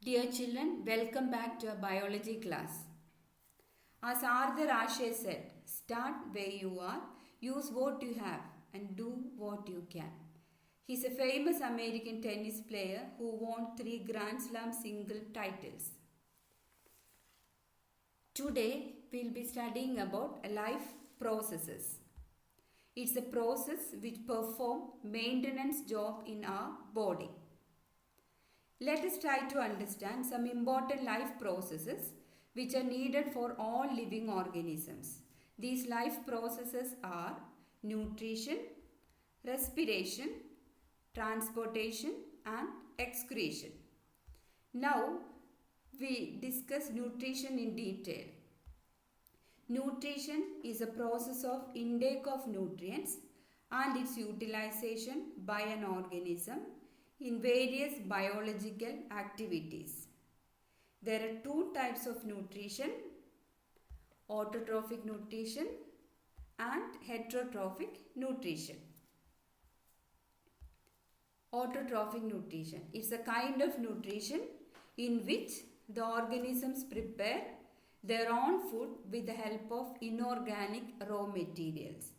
Dear children, welcome back to our biology class. As Arthur Ashe said, start where you are, use what you have, and do what you can. He's a famous American tennis player who won 3 Grand Slam single titles. Today, we'll be studying about life processes. It's a process which perform maintenance job in our body. Let us try to understand some important life processes which are needed for all living organisms. These life processes are nutrition, respiration, transportation and excretion. Now we discuss nutrition in detail. Nutrition is a process of intake of nutrients and its utilization by an organism in various biological activities. There are two types of nutrition, autotrophic nutrition and heterotrophic nutrition. Autotrophic nutrition is a kind of nutrition in which the organisms prepare their own food with the help of inorganic raw materials.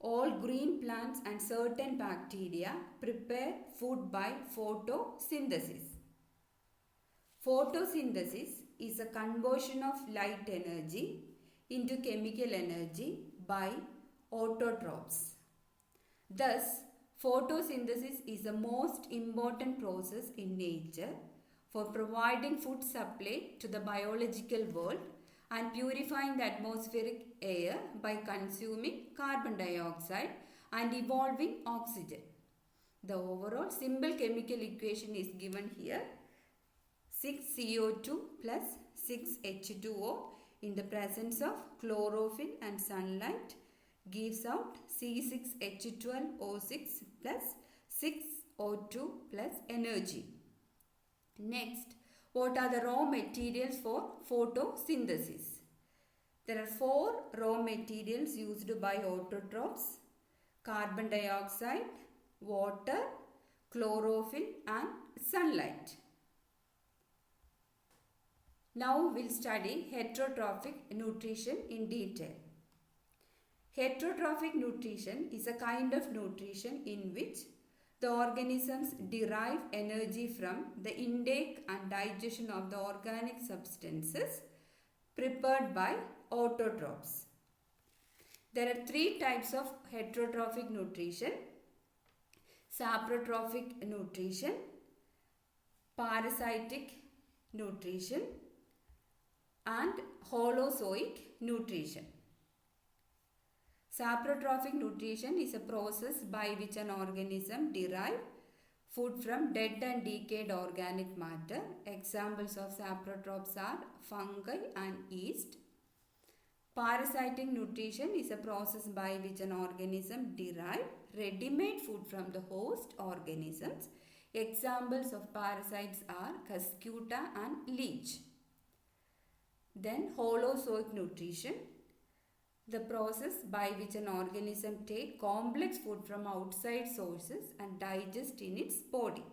All green plants and certain bacteria prepare food by photosynthesis. Photosynthesis is a conversion of light energy into chemical energy by autotrophs. Thus, photosynthesis is the most important process in nature for providing food supply to the biological world and purifying the atmospheric air by consuming carbon dioxide and evolving oxygen. The overall simple chemical equation is given here. 6CO2 plus 6H2O in the presence of chlorophyll and sunlight gives out C6H12O6 plus 6O2 plus energy. Next, what are the raw materials for photosynthesis? There are 4 raw materials used by autotrophs: carbon dioxide, water, chlorophyll and sunlight. Now we'll study heterotrophic nutrition in detail. Heterotrophic nutrition is a kind of nutrition in which the organisms derive energy from the intake and digestion of the organic substances prepared by autotrophs. There are 3 types of heterotrophic nutrition: saprotrophic nutrition, parasitic nutrition and holozoic nutrition. Saprotrophic nutrition is a process by which an organism derives food from dead and decayed organic matter. Examples of saprotrophs are fungi and yeast. Parasitic nutrition is a process by which an organism derives ready-made food from the host organisms. Examples of parasites are cuscuta and leech. Then holozoic nutrition, the process by which an organism takes complex food from outside sources and digests in its body.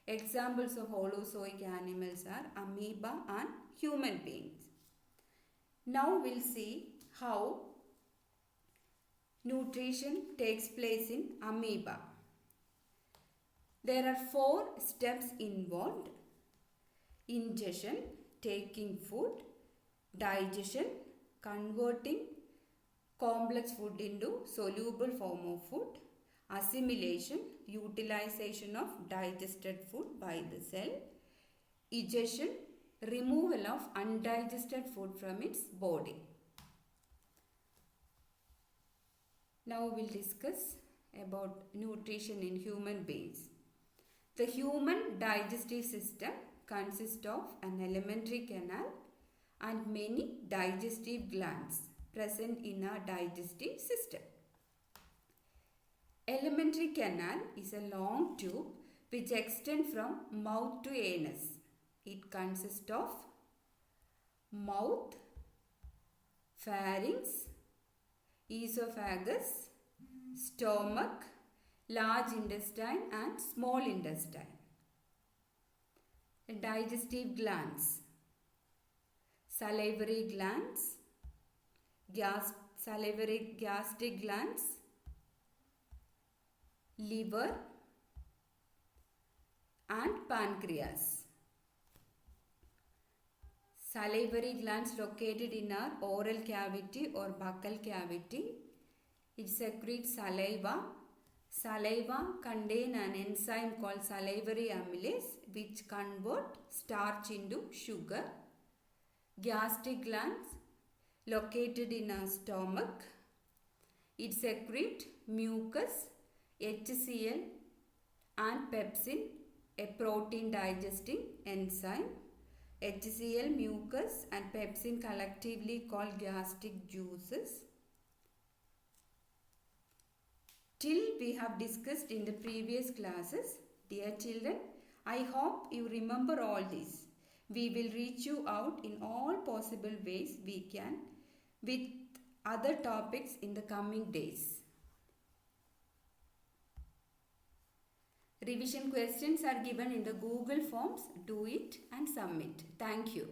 Examples of holozoic animals are amoeba and human beings. Now we'll see how nutrition takes place in amoeba. There are 4 steps involved: ingestion, taking food; digestion, converting complex food into soluble form of food; assimilation, utilization of digested food by the cell; egestion, removal of undigested food from its body. Now we'll discuss about nutrition in human beings. The human digestive system consists of an alimentary canal and many digestive glands present in our digestive system. Alimentary canal is a long tube which extends from mouth to anus. It consists of mouth, pharynx, esophagus, stomach, large intestine and small intestine. digestive glands, salivary glands, salivary gastric glands, liver and pancreas. Salivary glands located in our oral cavity or buccal cavity. It secretes saliva. Saliva contain an enzyme called salivary amylase which convert starch into sugar. Gastric glands located in our stomach. It secretes mucus, HCl and pepsin, a protein digesting enzyme. HCl, mucus and pepsin collectively called gastric juices. Till we have discussed in the previous classes. Dear children, I hope you remember all this. We will reach you out in all possible ways we can with other topics in the coming days. Revision questions are given in the Google Forms. Do it and submit. Thank you.